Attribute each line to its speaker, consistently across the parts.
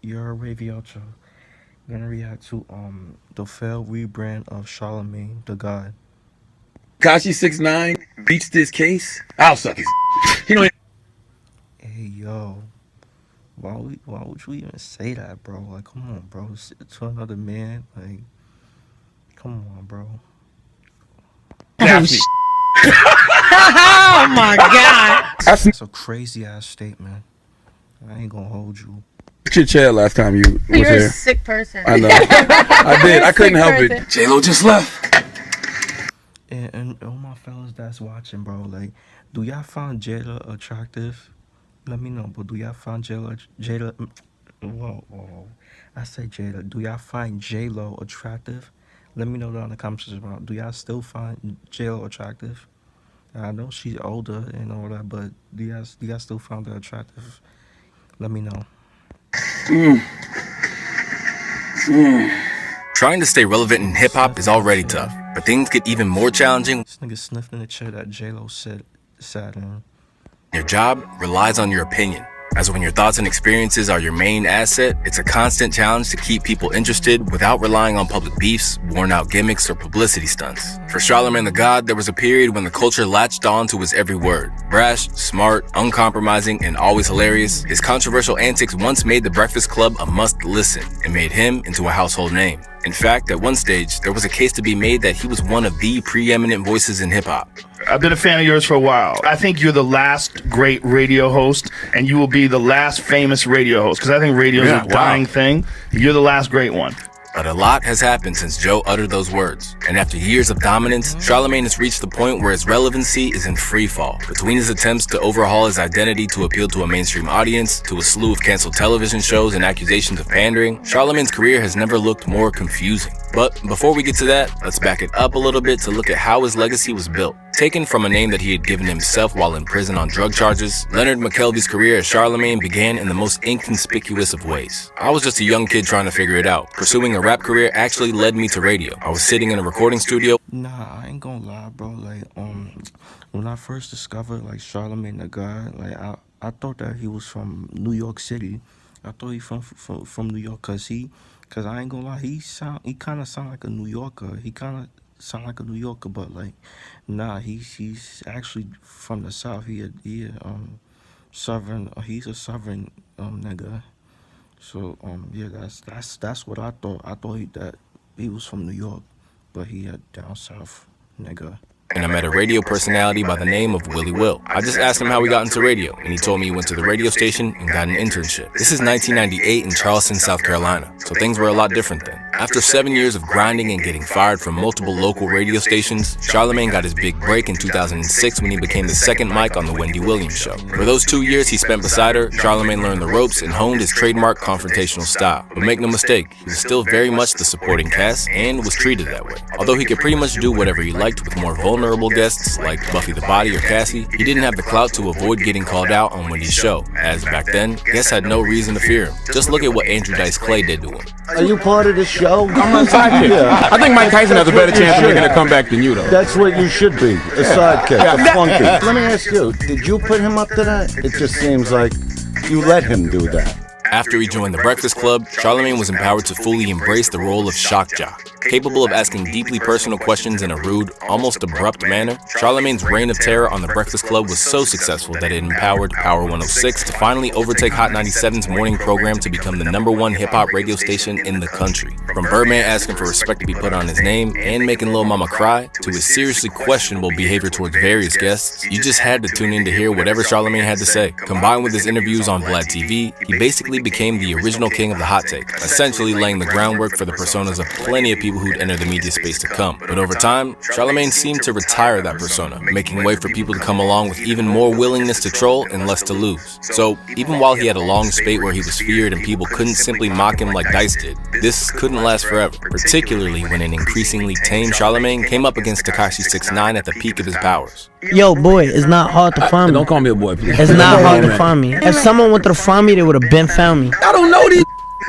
Speaker 1: Your WavyOcho gonna react to the failed rebrand of Charlamagne the God.
Speaker 2: Kashi 6ix9ine beats this case. I'll suck his. He don't.
Speaker 1: Hey yo, why would you even say that, bro? Like, come on, bro. To another man, like, come on, bro.
Speaker 2: Oh,
Speaker 3: oh my God.
Speaker 1: That's a crazy ass statement. I ain't gonna hold you.
Speaker 2: Chit chat last time you was
Speaker 3: You're
Speaker 2: here.
Speaker 3: a sick person.
Speaker 2: I know. I did. I couldn't help it. J-Lo just left.
Speaker 1: And all my fellas that's watching, bro, like, do y'all find Jada attractive? Let me know, but do y'all find Jada, whoa. I say Jada. Do y'all find J-Lo attractive? Let me know down in the comments about. Do y'all still find J-Lo attractive? I know she's older and all that, but do y'all still find her attractive? Let me know.
Speaker 4: Trying to stay relevant in hip-hop is already tough, but things get even more challenging.
Speaker 1: This nigga sniffed in the chair that J-Lo sat in.
Speaker 4: Your job relies on your opinion. As when your thoughts and experiences are your main asset, it's a constant challenge to keep people interested without relying on public beefs, worn-out gimmicks, or publicity stunts. For Charlamagne the God, there was a period when the culture latched on to his every word. Brash, smart, uncompromising, and always hilarious, his controversial antics once made The Breakfast Club a must-listen and made him into a household name. In fact, at one stage, there was a case to be made that he was one of the preeminent voices in hip-hop.
Speaker 5: I've been a fan of yours for a while. I think you're the last great radio host, and you will be the last famous radio host, because I think radio is a dying thing. You're the last great one.
Speaker 4: But a lot has happened since Joe uttered those words. And after years of dominance, Charlamagne has reached the point where his relevancy is in free fall. Between his attempts to overhaul his identity to appeal to a mainstream audience, to a slew of canceled television shows and accusations of pandering, Charlamagne's career has never looked more confusing. But before we get to that, let's back it up a little bit to look at how his legacy was built. Taken from a name that he had given himself while in prison on drug charges, Leonard McKelvey's career as Charlamagne began in the most inconspicuous of ways. I was just a young kid trying to figure it out. Pursuing a rap career actually led me to radio. I was sitting in a recording studio.
Speaker 1: Nah, I ain't gonna lie, bro. Like, when I first discovered, like, Charlamagne the God, like, I thought that he was from New York City. I thought he from New York, cause I ain't gonna lie, he kind of sound like a New Yorker. He kind of sound like a New Yorker, but like, nah, he's actually from the South. Southern. He's a Southern nigga. So yeah, that's what I thought. I thought that he was from New York, but he had down south nigga.
Speaker 4: And I met a radio personality by the name of Willie Will. I just asked him how he got into radio, and he told me he went to the radio station and got an internship. This is 1998 in Charleston, South Carolina, so things were a lot different then. After 7 years of grinding and getting fired from multiple local radio stations, Charlamagne got his big break in 2006 when he became the second mic on The Wendy Williams Show. For those 2 years he spent beside her, Charlamagne learned the ropes and honed his trademark confrontational style. But make no mistake, he was still very much the supporting cast and was treated that way. Although he could pretty much do whatever he liked with more vulnerable guests like Buffy the Body or Cassie, he didn't have the clout to avoid getting called out on Wendy's show, as back then, guests had no reason to fear him. Just look at what Andrew Dice Clay did to him.
Speaker 6: Are you part of the show?
Speaker 2: I'm a sidekick.
Speaker 6: Yeah.
Speaker 2: I think Mike Tyson has a better chance of making a comeback than you, though.
Speaker 6: That's what you should be, a sidekick, a flunky. Let me ask you, did you put him up to that? It just seems like you let him do that.
Speaker 4: After he joined The Breakfast Club, Charlamagne was empowered to fully embrace the role of shock jock. Capable of asking deeply personal questions in a rude, almost abrupt manner, Charlamagne's reign of terror on The Breakfast Club was so successful that it empowered Power 106 to finally overtake Hot 97's morning program to become the #1 hip-hop radio station in the country. From Birdman asking for respect to be put on his name and making Lil Mama cry, to his seriously questionable behavior towards various guests, you just had to tune in to hear whatever Charlamagne had to say. Combined with his interviews on Vlad TV, he basically became the original king of the hot take, essentially laying the groundwork for the personas of plenty of people who'd enter the media space to come. But over time, Charlamagne seemed to retire that persona, making way for people to come along with even more willingness to troll and less to lose. So even while he had a long spate where he was feared and people couldn't simply mock him like Dice did, this couldn't last forever, particularly when an increasingly tame Charlamagne came up against Tekashi 6ix9ine at the peak of his powers.
Speaker 3: Yo, boy, it's not hard to find me.
Speaker 2: Don't call me a boy, please.
Speaker 3: It's not hard to find me. If someone wanted to find me, they would have been found me.
Speaker 2: I don't know these.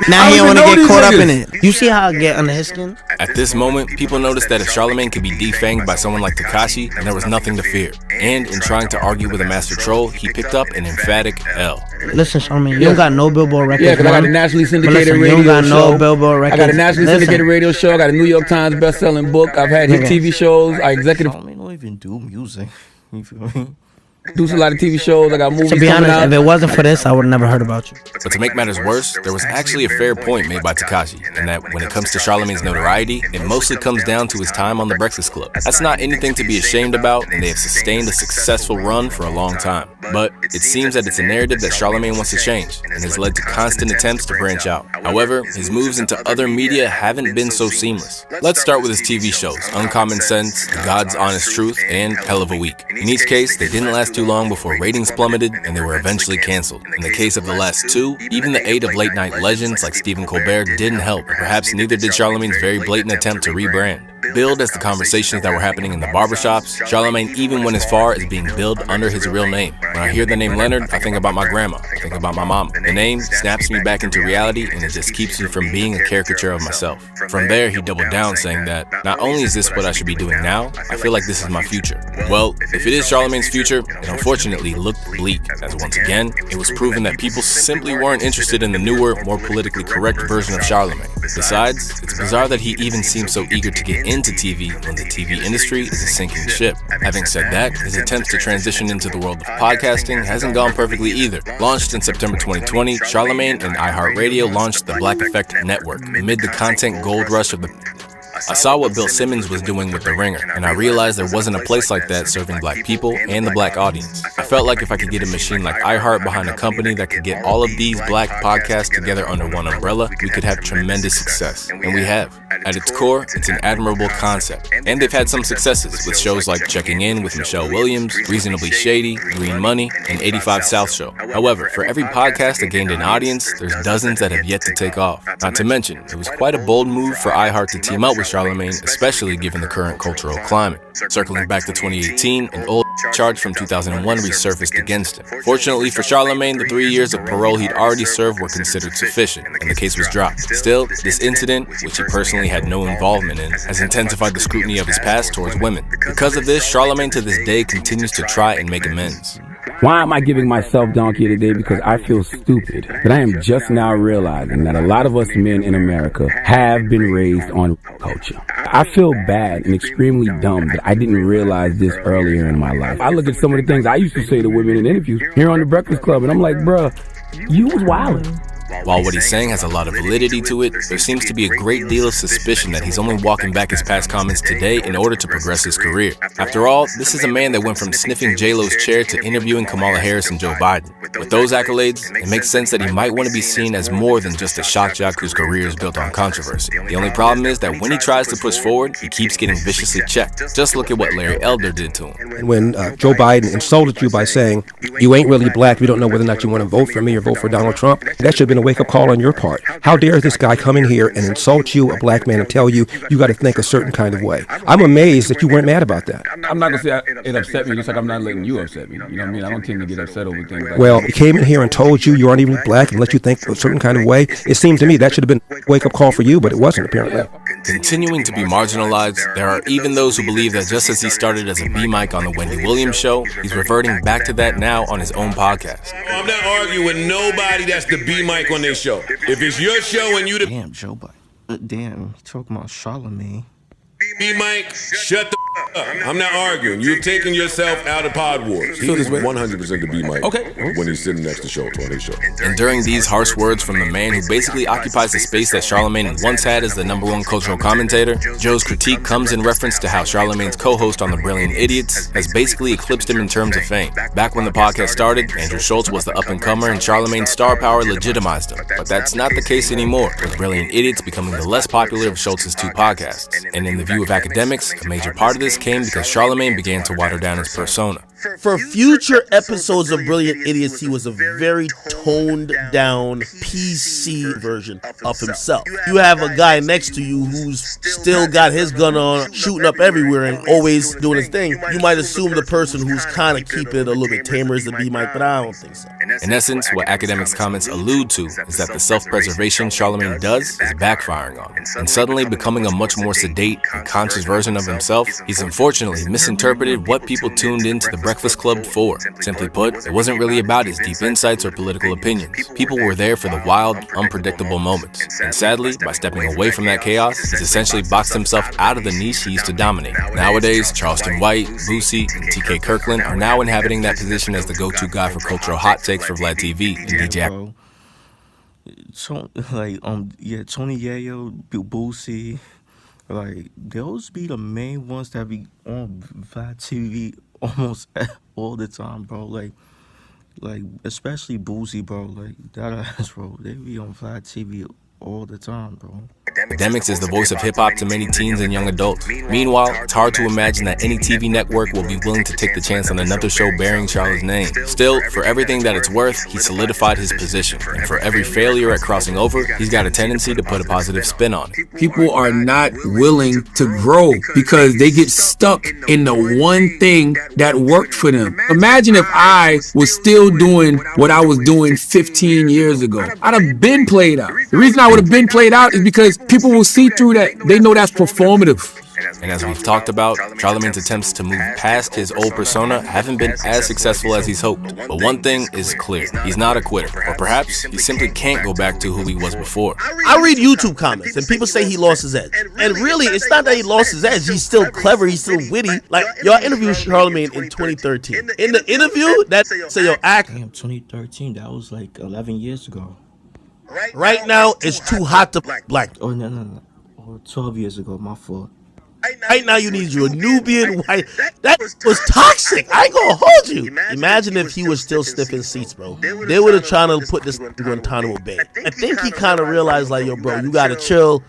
Speaker 3: Now he don't want to
Speaker 2: know
Speaker 3: get
Speaker 2: these
Speaker 3: caught up in
Speaker 2: niggas.
Speaker 3: it. You see how I get under his skin?
Speaker 4: At this moment, people noticed that if Charlamagne could be defanged by someone like Tekashi, then there was nothing to fear. And in trying to argue with a master troll, he picked up an emphatic L.
Speaker 3: Listen, Charlamagne, you don't got no Billboard records.
Speaker 2: Yeah, because I got a
Speaker 3: man.
Speaker 2: nationally
Speaker 3: But
Speaker 2: syndicated
Speaker 3: listen,
Speaker 2: radio
Speaker 3: you don't got
Speaker 2: show.
Speaker 3: no Billboard
Speaker 2: I
Speaker 3: records.
Speaker 2: got a nationally
Speaker 3: Listen.
Speaker 2: syndicated radio show. I got a New York Times best-selling book. I've had hit
Speaker 3: Nigga.
Speaker 2: TV shows. I executive
Speaker 1: Charlamagne don't even do music. You feel me?
Speaker 2: produce a lot of TV shows. I got movies
Speaker 3: To be
Speaker 2: coming
Speaker 3: honest,
Speaker 2: out.
Speaker 3: if it wasn't for this, I would have never heard about you.
Speaker 4: But to make matters worse, there was actually a fair point made by Tekashi, in that when it comes to Charlamagne's notoriety, it mostly comes down to his time on The Breakfast Club. That's not anything to be ashamed about, and they have sustained a successful run for a long time. But it seems that it's a narrative that Charlamagne wants to change, and has led to constant attempts to branch out. However, his moves into other media haven't been so seamless. Let's start with his TV shows, Uncommon Sense, The God's Honest Truth, and Hell of a Week. In each case, they didn't last too long before ratings plummeted, and they were eventually canceled. In the case of the last two, even the aid of late-night legends like Stephen Colbert didn't help, and perhaps neither did Charlamagne's very blatant attempt to rebrand. Billed as the conversations that were happening in the barbershops, Charlamagne even went as far as being billed under his real name. When I hear the name Leonard, I think about my grandma, I think about my mom. The name snaps me back into reality, and it just keeps me from being a caricature of myself. From there, he doubled down, saying that, not only is this what I should be doing now, I feel like this is my future. Well, if it is Charlamagne's future, it unfortunately looked bleak, as once again, it was proven that people simply weren't interested in the newer, more politically correct version of Charlamagne. Besides, it's bizarre that he even seems so eager to get into TV when the TV industry is a sinking ship. Having said that, his attempts to transition into the world of podcasting hasn't gone perfectly either. Launched in September 2020, Charlamagne and iHeartRadio launched the Black Effect Network amid the content gold rush of the... I saw what Bill Simmons was doing with The Ringer, and I realized there wasn't a place like that serving black people and the black audience. I felt like if I could get a machine like iHeart behind a company that could get all of these black podcasts together under one umbrella, we could have tremendous success. And we have. At its core, it's an admirable concept. And they've had some successes with shows like Checking In with Michelle Williams, Reasonably Shady, Green Money, and 85 South Show. However, for every podcast that gained an audience, there's dozens that have yet to take off. Not to mention, it was quite a bold move for iHeart to team up with Charlamagne, especially given the current cultural climate. Circling back to 2018, an old charge from 2001 resurfaced against him. Fortunately for Charlamagne, the 3 years of parole he'd already served were considered sufficient, and the case was dropped. Still, this incident, which he personally had no involvement in, has intensified the scrutiny of his past towards women. Because of this, Charlamagne to this day continues to try and make amends.
Speaker 7: Why am I giving myself donkey today? Because I feel stupid. But I am just now realizing that a lot of us men in America have been raised on culture. I feel bad and extremely dumb that I didn't realize this earlier in my life. I look at some of the things I used to say to women in interviews here on The Breakfast Club, and I'm like, bruh, you was wildin'.
Speaker 4: While what he's saying has a lot of validity to it, there seems to be a great deal of suspicion that he's only walking back his past comments today in order to progress his career. After all, this is a man that went from sniffing J-Lo's chair to interviewing Kamala Harris and Joe Biden. With those accolades, it makes sense that he might want to be seen as more than just a shock jock whose career is built on controversy. The only problem is that when he tries to push forward, he keeps getting viciously checked. Just look at what Larry Elder did to him.
Speaker 8: When Joe Biden insulted you by saying, you ain't really black, we don't know whether or not you want to vote for me or vote for Donald Trump, that should have been a wake-up call on your part. How dare this guy come in here and insult you, a black man, and tell you you got to think a certain kind of way? I'm amazed that you weren't mad about that.
Speaker 7: I'm not going to say it upset me, just like I'm not letting you upset me. You know what I mean? I don't tend to get upset over things like
Speaker 8: Well,
Speaker 7: that.
Speaker 8: he came in here and told you you aren't even black and let you think a certain kind of way. It seemed to me that should have been a wake-up call for you, but it wasn't, apparently.
Speaker 4: Continuing to be marginalized, there are even those who believe that just as he started as a B-Mic on the Wendy Williams show, he's reverting back to that now on his own podcast.
Speaker 9: I'm not arguing with nobody that's the B-Mic on their show. If it's your show and you the
Speaker 1: Damn, Joe Biden. Damn, you talking about Charlamagne.
Speaker 9: B-Mic, shut the up. I'm not arguing. You've taken yourself out of Pod Wars. He's 100% the B-Mic.
Speaker 7: Okay.
Speaker 9: When he's sitting next to Schultz on his show.
Speaker 4: And during these harsh words from the man who basically occupies the space that Charlamagne once had as the #1 cultural commentator, Joe's critique comes in reference to how Charlamagne's co-host on The Brilliant Idiots has basically eclipsed him in terms of fame. Back when the podcast started, Andrew Schultz was the up-and-comer and Charlamagne's star power legitimized him. But that's not the case anymore, with Brilliant Idiots becoming the less popular of Schultz's two podcasts. And in the view of academics, a major part of this came because Charlamagne began to water down his persona.
Speaker 10: For future episodes of Brilliant Idiots, he was a very toned down PC version of himself. You have a guy next to you who's still got his gun on, shooting up everywhere and always doing his thing. You might assume the person who's kind of keeping it a little bit tamer is the B-Mike, but I don't think so.
Speaker 4: In essence, what academics' comments allude to is that the self-preservation Charlamagne does is backfiring on him, and suddenly becoming a much more sedate and conscious version of himself. He's unfortunately misinterpreted what people tuned into the Breakfast Club for. Simply put, it wasn't really about his deep insights or political opinions. People were there for the wild, unpredictable moments. And sadly, by stepping away from that chaos, he's essentially boxed himself out of the niche he used to dominate. Nowadays, Charleston White, Boosie, and TK Kirkland are now inhabiting that position as the go-to guy for cultural hot takes for Vlad TV and DJ.
Speaker 1: Bro. So, like, Tony Yayo, Boosie, like, those be the main ones that be on Vlad TV almost all the time, bro. Like especially Boosie, bro. Like, that ass, bro. They be on Vlad TV all the time, bro.
Speaker 4: Academics is the voice of hip-hop to many teens and young adults. Meanwhile, it's hard to imagine that any TV network will be willing to take the chance on another show bearing Charlie's name. Still, for everything that it's worth, he solidified his position. And for every failure at crossing over, he's got a tendency to put a positive spin on it.
Speaker 2: People are not willing to grow because they get stuck in the one thing that worked for them. Imagine if I was still doing what I was doing 15 years ago. I'd have been played out. The reason I would have been played out is because people will see through that. They know that's performative.
Speaker 4: And as we've talked about, Charlamagne's attempts to move past his old persona haven't been as successful as he's hoped. But one thing is clear, he's not a quitter. Or perhaps he simply can't go back to who he was before.
Speaker 10: I read YouTube comments and people say he lost his edge. And really, it's not that he lost his edge. He's still clever. He's still witty. Like, y'all interviewed Charlamagne in 2013. In the interview, that's say, yo, act.
Speaker 1: Damn, 2013, that was like 11 years ago.
Speaker 10: Right now, it's too hot to black.
Speaker 1: Oh, no. Or 12 years ago, my fault.
Speaker 10: Right now, you need your Nubian white. That was toxic. I ain't gonna hold you. Imagine if he was still sniffing seats, bro. They would have tried to put this in Guantanamo Bay. I think he kind of realized, like, yo, bro, you gotta chill,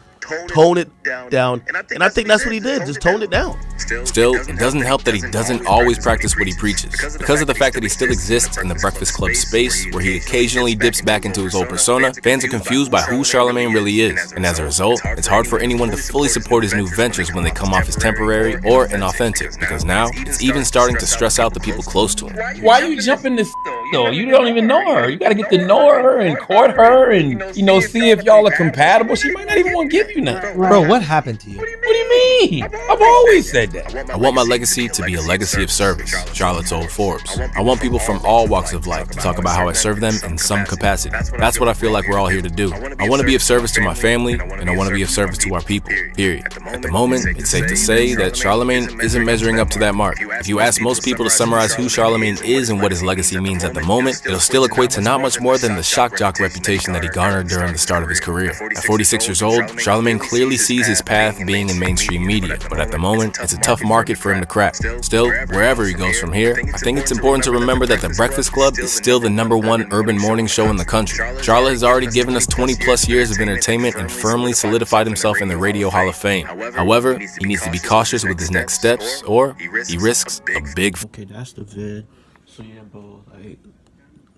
Speaker 10: tone it down. And I think that's what he did, just toned it down.
Speaker 4: Still, it doesn't help that he doesn't always practice what he preaches. Because of the fact that he still exists in the Breakfast Club space, where he occasionally dips back into his old persona, fans are confused by who Charlamagne really is. And as a result, it's hard for anyone to fully support his new ventures when they come off as temporary or inauthentic. Because now, it's even starting to stress out the people close to him.
Speaker 7: Why you jumping this though? You don't even know her. You gotta get to know her and court her and, see if y'all are compatible. She might not even want to give you nothing.
Speaker 3: Bro, what happened to you?
Speaker 7: What do you mean? I've always said that.
Speaker 4: I want my legacy to be a legacy of service, Charlotte told Forbes. I want people from all walks of life to talk about how I serve them in some capacity. That's what I feel like we're all here to do. I want to be of service to my family, and I want to be of service to our people, period. At the moment, it's safe to say that Charlamagne isn't measuring up to that mark. If you ask most people to summarize who Charlamagne is and what his legacy means at the moment, it'll still equate to not much more than the shock jock reputation that he garnered during the start of his career. At 46 years old, Charlamagne clearly sees his path being in mainstream media, but at the moment, it's a tough market for him to crack. Still, wherever he goes from here, I think it's important to remember that The Breakfast Club is still the #1 urban morning show in the country. Charlotte has already given us 20 plus years of entertainment and firmly solidified himself in the Radio Hall of Fame. However, he needs to be cautious with his next steps, or he risks a big...
Speaker 1: Okay, that's the vid. So yeah, bro, like,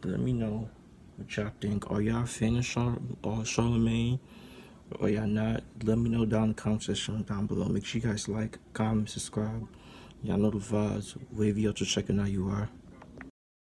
Speaker 1: let me know what y'all think. Are y'all a fan of Charlamagne? Or y'all not? Let me know down in the comment section down below. Make sure you guys like, comment, subscribe. Y'all know the vibes. WavyOcho checking out you are.